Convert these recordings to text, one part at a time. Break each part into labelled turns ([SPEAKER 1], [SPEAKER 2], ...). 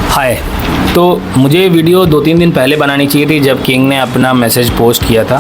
[SPEAKER 1] हाय। तो मुझे वीडियो 2-3 दिन पहले बनानी चाहिए थी जब किंग ने अपना मैसेज पोस्ट किया था,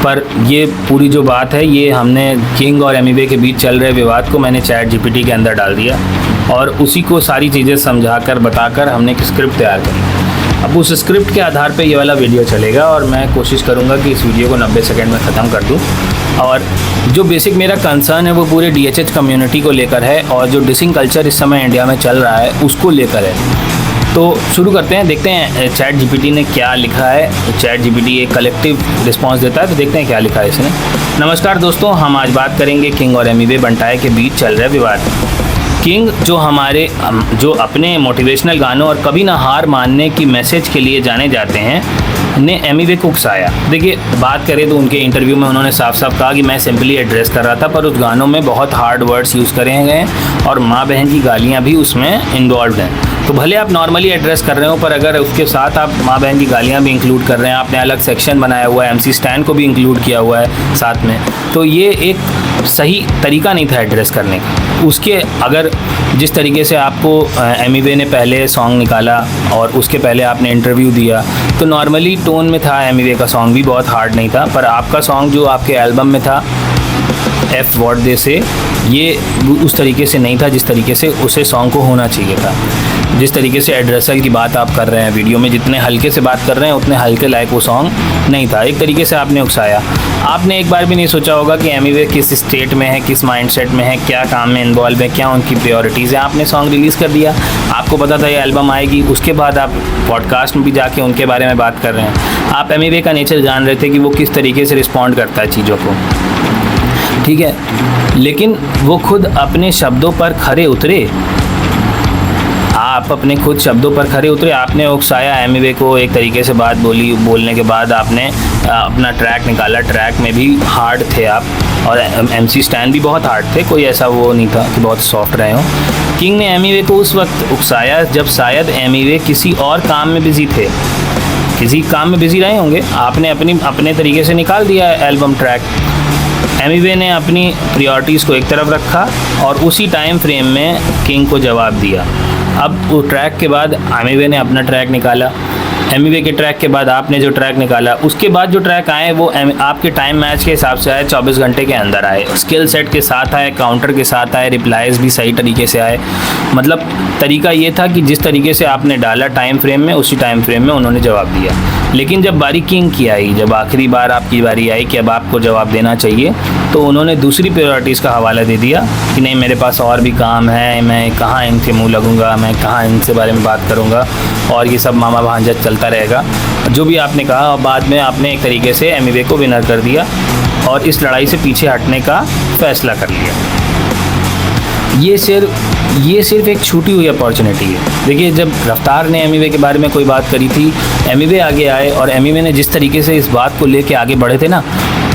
[SPEAKER 1] पर ये पूरी जो बात है ये हमने किंग और एमिवे के बीच चल रहे विवाद को मैंने चैट जीपीटी के अंदर डाल दिया और उसी को सारी चीज़ें समझाकर बताकर हमने एक स्क्रिप्ट तैयार करी। अब उस स्क्रिप्ट के आधार पे ये वाला वीडियो चलेगा और मैं कोशिश करूँगा कि इस वीडियो को 90 सेकंड में ख़त्म कर दूँ। और जो बेसिक मेरा कंसर्न है वो पूरे डीएचएच कम्युनिटी को लेकर है और जो डिसिंग कल्चर इस समय इंडिया में चल रहा है उसको लेकर है। तो शुरू करते हैं, देखते हैं चैट जीपीटी ने क्या लिखा है। चैट जीपीटी एक कलेक्टिव रिस्पांस देता है, तो देखते हैं क्या लिखा है इसने। नमस्कार दोस्तों, हम आज बात करेंगे किंग और एमिवे बंटाई के बीच चल रहे विवाद। किंग जो अपने मोटिवेशनल गानों और कभी ना हार मानने की मैसेज के लिए जाने जाते हैं ने एमिवे को उकसाया। देखिए, बात करें तो उनके इंटरव्यू में उन्होंने साफ साफ कहा कि मैं सिंपली एड्रेस कर रहा था, पर उस गानों में बहुत हार्ड वर्ड्स यूज़ करे गए और माँ बहन की गालियाँ भी उसमें इन्वॉल्व हैं। तो भले आप नॉर्मली एड्रेस कर रहे हो, पर अगर उसके साथ आप माँ बहन की गालियाँ भी इंक्लूड कर रहे हैं, आपने अलग सेक्शन बनाया हुआ है, एमसी स्टैंड को भी इंक्लूड किया हुआ है साथ में, तो ये एक सही तरीका नहीं था एड्रेस करने का। उसके अगर जिस तरीके से आपको एमिवे ने पहले सॉन्ग निकाला और उसके पहले आपने इंटरव्यू दिया, तो नॉर्मली टोन में था। एमिवे का सॉन्ग भी बहुत हार्ड नहीं था, पर आपका सॉन्ग जो आपके एल्बम में था एफ वर्ड दे से, ये उस तरीके से नहीं था जिस तरीके से उसे सॉन्ग को होना चाहिए था। जिस तरीके से एड्रेसल की बात आप कर रहे हैं वीडियो में, जितने हल्के से बात कर रहे हैं उतने हल्के लायक वो सॉन्ग नहीं था। एक तरीके से आपने उकसाया। आपने एक बार भी नहीं सोचा होगा कि एमिवे किस स्टेट में है, किस माइंडसेट में है, क्या काम में इन्वॉल्व है, क्या उनकी प्रायोरिटीज़ है। आपने सॉन्ग रिलीज़ कर दिया, आपको पता था ये एल्बम आएगी, उसके बाद आप पॉडकास्ट में भी जाके उनके बारे में बात कर रहे हैं। आप एमिवे का नेचर जान रहे थे कि वो किस तरीके से रिस्पॉन्ड करता है चीज़ों को, ठीक है, लेकिन वो खुद अपने शब्दों पर खरे उतरे। आप अपने खुद शब्दों पर खरे उतरे, आपने उकसाया एमिवे को, एक तरीके से बात बोलने के बाद आपने अपना ट्रैक निकाला। ट्रैक में भी हार्ड थे आप और एमसी स्टैंड भी बहुत हार्ड थे, कोई ऐसा वो नहीं था कि बहुत सॉफ्ट रहे हो। किंग ने एमिवे को उस वक्त उकसाया जब शायद एमिवे किसी और काम में बिजी थे, किसी काम में बिजी रहे होंगे। आपने अपने तरीके से निकाल दिया एल्बम ट्रैक। एमिवे ने अपनी प्रायोरिटीज़ को एक तरफ रखा और उसी टाइम फ्रेम में किंग को जवाब दिया। अब वो ट्रैक के बाद एमिवे ने अपना ट्रैक निकाला, एमिवे के ट्रैक के बाद आपने जो ट्रैक निकाला, उसके बाद जो ट्रैक आए वो आपके टाइम मैच के हिसाब से आए, 24 घंटे के अंदर आए, स्किल सेट के साथ आए, काउंटर के साथ आए, रिप्लाईज भी सही तरीके से आए। मतलब तरीका ये था कि जिस तरीके से आपने डाला टाइम फ्रेम में, उसी टाइम फ्रेम में उन्होंने जवाब दिया। लेकिन जब बारी किंग की आई, जब आखिरी बार आपकी बारी आई कि अब आपको जवाब देना चाहिए, तो उन्होंने दूसरी प्रायोरिटीज़ का हवाला दे दिया कि नहीं, मेरे पास और भी काम है, मैं कहाँ इनके मुँह लगूंगा, मैं कहाँ इनसे बारे में बात करूँगा, और ये सब मामा भांजा चलता रहेगा, जो भी आपने कहा। और बाद में आपने एक तरीके से एमिवे को विनर कर दिया और इस लड़ाई से पीछे हटने का फैसला कर लिया। ये सिर्फ एक छूटी हुई अपॉर्चुनिटी है। देखिए, जब रफ्तार ने एमिवे के बारे में कोई बात करी थी, एमिवे आगे आए और एमिवे ने जिस तरीके से इस बात को लेके आगे बढ़े थे ना,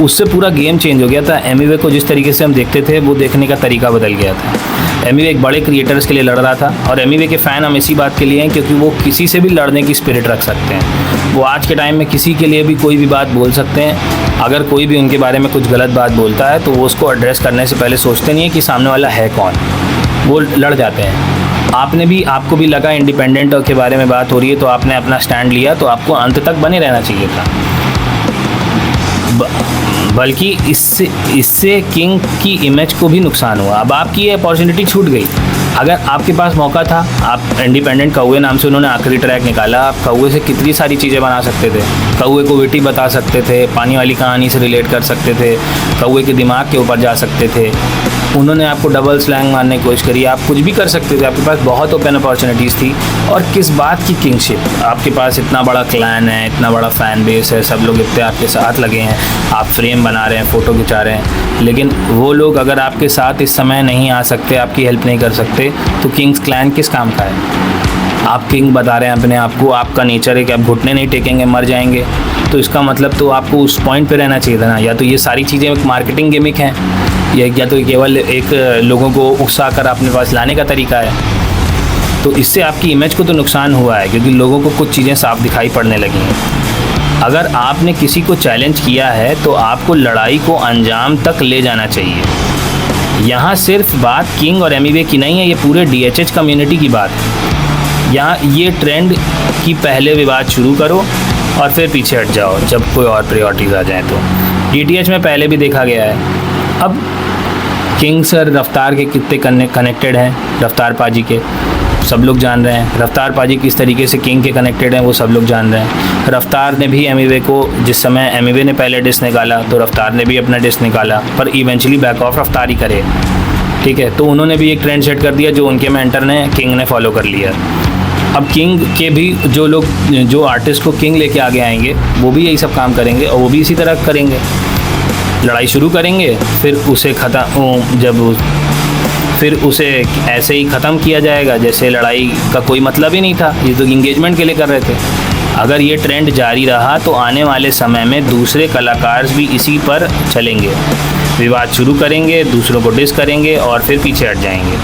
[SPEAKER 1] उससे पूरा गेम चेंज हो गया था। एमिवे को जिस तरीके से हम देखते थे वो देखने का तरीका बदल गया था। एमिवे एक बड़े क्रिएटर्स के लिए लड़ रहा था और एमिवे के फ़ैन हम इसी बात के लिए हैं क्योंकि वो किसी से भी लड़ने की स्पिरिट रख सकते हैं। वो आज के टाइम में किसी के लिए भी कोई भी बात बोल सकते हैं। अगर कोई भी उनके बारे में कुछ गलत बात बोलता है तो वो उसको एड्रेस करने से पहले सोचते नहीं है कि सामने वाला है कौन, वो लड़ जाते हैं। आपको भी लगा इंडिपेंडेंट के बारे में बात हो रही है तो आपने अपना स्टैंड लिया, तो आपको अंत तक बने रहना चाहिए था। बल्कि इससे किंग की इमेज को भी नुकसान हुआ। अब आपकी ये अपॉर्चुनिटी छूट गई। अगर आपके पास मौका था, आप इंडिपेंडेंट कौवे नाम से उन्होंने आखिरी ट्रैक निकाला, आप कौवे से कितनी सारी चीज़ें बना सकते थे। कौवे को विटी बता सकते थे, पानी वाली कहानी से रिलेट कर सकते थे, कौवे के दिमाग के ऊपर जा सकते थे। उन्होंने आपको डबल स्लैंग मारने की कोशिश करी, आप कुछ भी कर सकते थे। आपके पास बहुत ओपन अपॉर्चुनिटीज़ थी। और किस बात की किंगशिप, आपके पास इतना बड़ा क्लैन है, इतना बड़ा फ़ैन बेस है, सब लोग इतने आपके साथ लगे हैं, आप फ्रेम बना रहे हैं, फ़ोटो खिंचा रहे हैं, लेकिन वो लोग अगर आपके साथ इस समय नहीं आ सकते, आपकी हेल्प नहीं कर सकते, तो किंग्स क्लैन किस काम का है। आप किंग बता रहे हैं अपने आप को, आपका नेचर है कि आप घुटने नहीं टेकेंगे, मर जाएंगे, तो इसका मतलब तो आपको उस पॉइंट पे रहना चाहिए था ना। या तो ये सारी चीज़ें एक मार्केटिंग गिमिक हैं, या तो केवल एक लोगों को उकसा कर अपने पास लाने का तरीका है। तो इससे आपकी इमेज को तो नुकसान हुआ है क्योंकि लोगों को कुछ चीज़ें साफ दिखाई पड़ने लगी हैं। अगर आपने किसी को चैलेंज किया है तो आपको लड़ाई को अंजाम तक ले जाना चाहिए। यहाँ सिर्फ बात किंग और एमिवे की नहीं है, ये पूरे डीएचएच कम्युनिटी की बात है। यहाँ ये ट्रेंड कि पहले विवाद शुरू करो और फिर पीछे हट जाओ जब कोई और प्रायोरिटीज़ आ जाएँ। तो DTH में पहले भी देखा गया है। अब किंग सर रफ्तार के कितने कनेक्टेड हैं, रफ्तार पाजी के सब लोग जान रहे हैं। रफ्तार पाजी किस तरीके से किंग के कनेक्टेड हैं वो सब लोग जान रहे हैं। रफ्तार ने भी एमिवे को, जिस समय एमिवे ने पहले डिस निकाला तो रफ्तार ने भी अपना डिस निकाला, पर इवेंचुअली बैक ऑफ रफ्तार ही करे, ठीक है। तो उन्होंने भी एक ट्रेंड सेट कर दिया जो उनके मेंटर ने, किंग ने फॉलो कर लिया। अब किंग के भी जो आर्टिस्ट को किंग लेके आगे आएंगे वो भी यही सब काम करेंगे और वो भी इसी तरह करेंगे। लड़ाई शुरू करेंगे, फिर उसे ऐसे ही ख़त्म किया जाएगा जैसे लड़ाई का कोई मतलब ही नहीं था, ये तो इंगेजमेंट के लिए कर रहे थे। अगर ये ट्रेंड जारी रहा तो आने वाले समय में दूसरे कलाकार भी इसी पर चलेंगे, विवाद शुरू करेंगे, दूसरों को डिस करेंगे और फिर पीछे हट जाएंगे।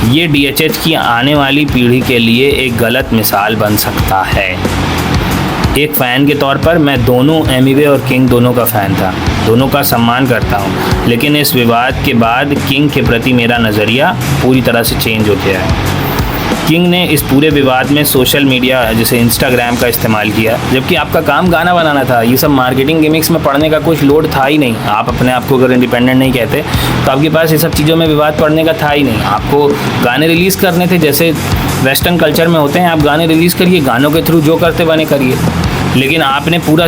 [SPEAKER 1] ये DHH की आने वाली पीढ़ी के लिए एक गलत मिसाल बन सकता है। एक फ़ैन के तौर पर मैं दोनों एमिवे और किंग दोनों का फ़ैन था, दोनों का सम्मान करता हूँ, लेकिन इस विवाद के बाद किंग के प्रति मेरा नज़रिया पूरी तरह से चेंज हो गया है। किंग ने इस पूरे विवाद में सोशल मीडिया जैसे इंस्टाग्राम का इस्तेमाल किया, जबकि आपका काम गाना बनाना था। ये सब मार्केटिंग गिमिक्स में पढ़ने का कुछ लोड था ही नहीं। आप अपने आप को अगर इंडिपेंडेंट नहीं कहते तो आपके पास ये सब चीज़ों में विवाद पढ़ने का था ही नहीं। आपको गाने रिलीज़ करने थे, जैसे वेस्टर्न कल्चर में होते हैं, आप गाने रिलीज़ करिए, गानों के थ्रू जो करते बने करिए। लेकिन आपने पूरा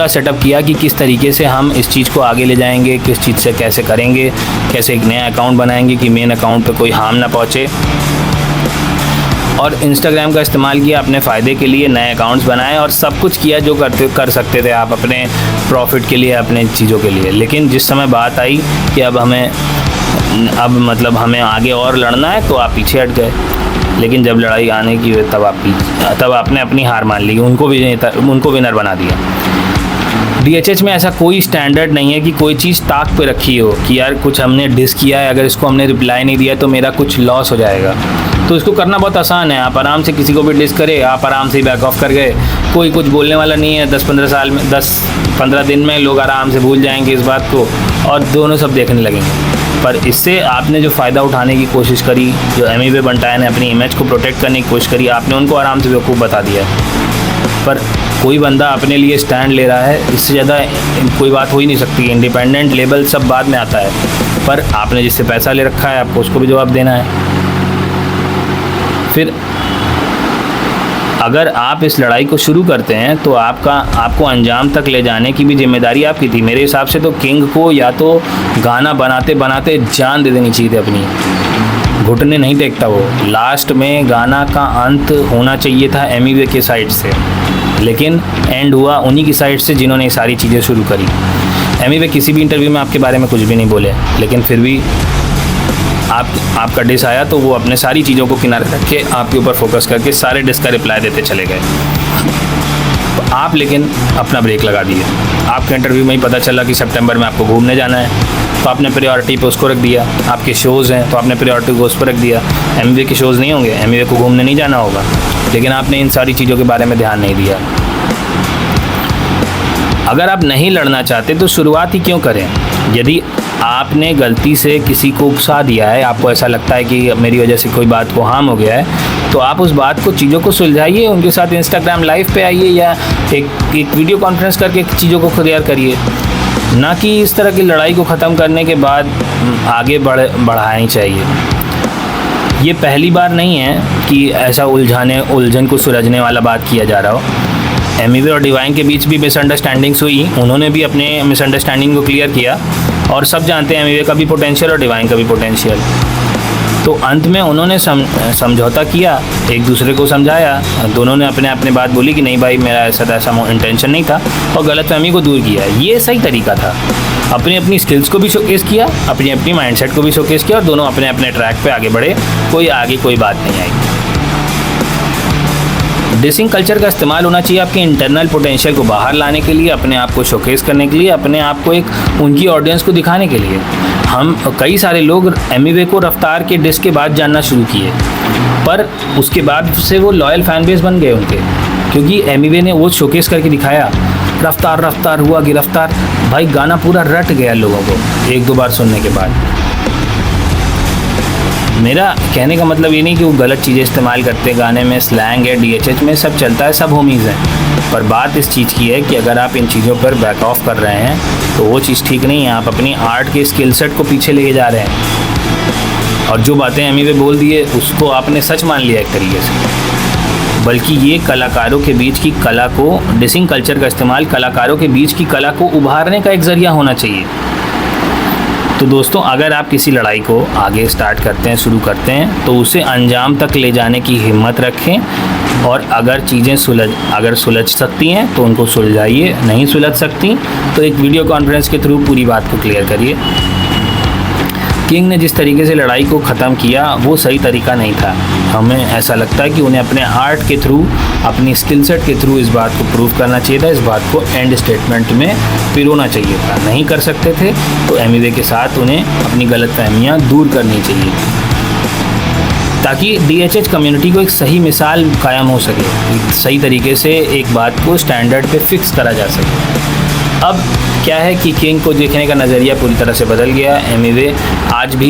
[SPEAKER 1] सेटअप किया कि किस तरीके से हम इस चीज़ को आगे ले जाएंगे, किस चीज़ से कैसे करेंगे, कैसे एक नया अकाउंट बनाएंगे कि मेन अकाउंट पे कोई हार्म ना पहुँचे। और इंस्टाग्राम का इस्तेमाल किया अपने फ़ायदे के लिए, नए अकाउंट्स बनाए और सब कुछ किया जो कर सकते थे आप अपने प्रॉफिट के लिए, अपने चीज़ों के लिए। लेकिन जिस समय बात आई कि अब हमें आगे और लड़ना है तो आप पीछे हट गए। लेकिन जब लड़ाई आने की तब आपने अपनी हार मान ली, उनको विनर बना दिया। DHH में ऐसा कोई स्टैंडर्ड नहीं है कि कोई चीज़ ताक पे रखी हो कि यार कुछ हमने डिस किया है, अगर इसको हमने रिप्लाई नहीं दिया तो मेरा कुछ लॉस हो जाएगा। तो इसको करना बहुत आसान है। आप आराम से किसी को भी डिस करें, आप आराम से बैक ऑफ कर गए, कोई कुछ बोलने वाला नहीं है। 10-15 दिन में लोग आराम से भूल जाएंगे इस बात को और दोनों सब देखने लगेंगे। पर इससे आपने जो फ़ायदा उठाने की कोशिश करी, जो एमिवे बंटाया ने अपनी इमेज को प्रोटेक्ट करने की कोशिश करी, आपने उनको आराम से बेवकूफ़ बता दिया। पर कोई बंदा अपने लिए स्टैंड ले रहा है, इससे ज़्यादा कोई बात हो ही नहीं सकती। इंडिपेंडेंट लेबल सब बाद में आता है, पर आपने जिससे पैसा ले रखा है आपको उसको भी जवाब देना है। फिर अगर आप इस लड़ाई को शुरू करते हैं तो आपको अंजाम तक ले जाने की भी जिम्मेदारी आपकी थी। मेरे हिसाब से तो किंग को या तो गाना बनाते बनाते जान दे देनी चाहिए थी अपनी, घुटने नहीं टेकता वो। लास्ट में गाना का अंत होना चाहिए था एमिवे के साइड से, लेकिन एंड हुआ उन्हीं की साइड से जिन्होंने ये सारी चीज़ें शुरू करी। एमिवे किसी भी इंटरव्यू में आपके बारे में कुछ भी नहीं बोले, लेकिन फिर भी आपका डिस आया तो वो अपने सारी चीज़ों को किनारे रख के आपके ऊपर फोकस करके सारे डिस का रिप्लाई देते चले गए। तो आप लेकिन अपना ब्रेक लगा दिए। आपके इंटरव्यू में ही पता चला कि सितंबर में आपको घूमने जाना है, तो आपने प्रायोरिटी पे उसको रख दिया। आपके शोज़ हैं तो आपने प्रायोरिटी को उस पर रख दिया। एमिवे के शोज़ नहीं होंगे, एमिवे को घूमने नहीं जाना होगा, लेकिन आपने इन सारी चीज़ों के बारे में ध्यान नहीं दिया। अगर आप नहीं लड़ना चाहते तो शुरुआत ही क्यों करें? यदि आपने गलती से किसी को उकसा दिया है, आपको ऐसा लगता है कि मेरी वजह से कोई बात को हार्म हो गया है, तो आप उस बात को, चीज़ों को सुलझाइए, उनके साथ इंस्टाग्राम लाइव पे आइए या एक वीडियो कॉन्फ्रेंस करके चीज़ों को क्लियर करिए, ना कि इस तरह की लड़ाई को ख़त्म करने के बाद आगे बढ़ानी चाहिए। ये पहली बार नहीं है कि ऐसा उलझन को सुलझने वाला बात किया जा रहा हो। एमिवे और डिवाइन के बीच भी मिसअंडरस्टैंडिंग्स हुई, उन्होंने भी अपने मिसअंडरस्टैंडिंग को क्लियर किया और सब जानते हैं एमिवे का भी पोटेंशियल और डिवाइन का भी पोटेंशियल। तो अंत में उन्होंने समझौता किया, एक दूसरे को समझाया, दोनों ने अपने बात बोली कि नहीं भाई मेरा ऐसा इंटेंशन नहीं था, और गलतफहमी को दूर किया। ये सही तरीका था। अपनी स्किल्स को भी शोकेस किया, अपनी माइंडसेट को भी शोकेस किया और दोनों अपने ट्रैक पे आगे बढ़े, कोई बात नहीं आई। डिसिंग कल्चर का इस्तेमाल होना चाहिए आपके इंटरनल पोटेंशियल को बाहर लाने के लिए, अपने आप को शोकेस करने के लिए, अपने आप को एक उनकी ऑडियंस को दिखाने के लिए। कई सारे लोग एमिवे को रफ्तार के डिस के बाद जानना शुरू किए, पर उसके बाद से वो लॉयल फैन बेस बन गए उनके, क्योंकि एमिवे ने वो शोकेस करके दिखाया। रफ्तार हुआ गिरफ्तार, भाई गाना पूरा रट गया लोगों को 1-2 बार सुनने के बाद। मेरा कहने का मतलब ये नहीं कि वो गलत चीज़ें इस्तेमाल करते हैं, गाने में स्लैंग है, DHH में सब चलता है, सब होमीज़ हैं। पर बात इस चीज़ की है कि अगर आप इन चीज़ों पर बैक ऑफ कर रहे हैं तो वो चीज़ ठीक नहीं है। आप अपनी आर्ट के स्किल सेट को पीछे लेके जा रहे हैं और जो बातें एमी वे बोल दिए उसको आपने सच मान लिया एक तरीके से। बल्कि ये कलाकारों के बीच की कला को, डिसिंग कल्चर का इस्तेमाल कलाकारों के बीच की कला को उभारने का एक ज़रिया होना चाहिए। तो दोस्तों, अगर आप किसी लड़ाई को आगे स्टार्ट करते हैं, शुरू करते हैं, तो उसे अंजाम तक ले जाने की हिम्मत रखें और अगर चीज़ें सुलझ सकती हैं तो उनको सुलझाइए, नहीं सुलझ सकती तो एक वीडियो कॉन्फ्रेंस के थ्रू पूरी बात को क्लियर करिए। किंग ने जिस तरीके से लड़ाई को ख़त्म किया वो सही तरीका नहीं था। हमें ऐसा लगता है कि उन्हें अपने आर्ट के थ्रू, अपनी स्किल सेट के थ्रू इस बात को प्रूव करना चाहिए था, इस बात को एंड स्टेटमेंट में पिरोना चाहिए था। नहीं कर सकते थे तो एमी वे के साथ उन्हें अपनी गलतफहमियां दूर करनी चाहिए ताकि DHH कम्युनिटी को एक सही मिसाल कायम हो सके, एक सही तरीके से एक बात को स्टैंडर्ड पे फिक्स करा जा सके। अब क्या है कि किंग को देखने का नज़रिया पूरी तरह से बदल गया। एमी वे आज भी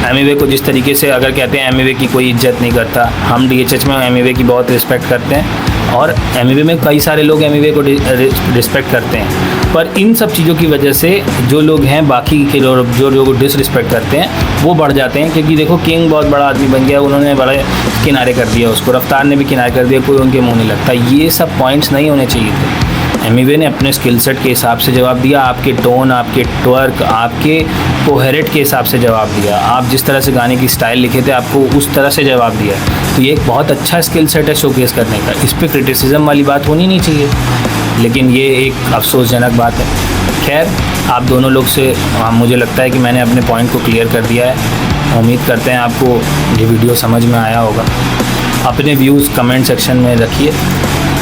[SPEAKER 1] एमी वे को जिस तरीके से, अगर कहते हैं एमी वे की कोई इज्जत नहीं करता, हम DHH में एमी वे की बहुत रिस्पेक्ट करते हैं और एमी वे में कई सारे लोग एमी वे को रिस्पेक्ट करते हैं। पर इन सब चीज़ों की वजह से जो लोग हैं, बाकी के जो लोग डिसरिस्पेक्ट करते हैं वो बढ़ जाते हैं, क्योंकि देखो किंग बहुत बड़ा आदमी बन गया, उन्होंने बड़े किनारे कर दिया उसको, रफ्तार ने भी किनारे कर दिया, कोई उनके मुँह नहीं लगता। ये सब पॉइंट्स नहीं होने चाहिए थे। एमी वे ने अपने स्किल सेट के हिसाब से जवाब दिया, आपके टोन, आपके ट्वर्क, आपके कोहेरेट के हिसाब से जवाब दिया, आप जिस तरह से गाने की स्टाइल लिखे थे आपको उस तरह से जवाब दिया। तो ये एक बहुत अच्छा स्किल सेट है शोकेस करने का, इस पर क्रिटिसिज्म वाली बात होनी नहीं चाहिए, लेकिन ये एक अफसोसजनक बात है। खैर, आप दोनों लोग से मुझे लगता है कि मैंने अपने पॉइंट को क्लियर कर दिया है। उम्मीद करते हैं आपको ये वीडियो समझ में आया होगा। अपने व्यूज़ कमेंट सेक्शन में रखिए,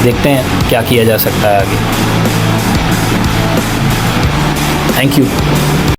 [SPEAKER 1] देखते हैं क्या किया जा सकता है आगे। Thank you.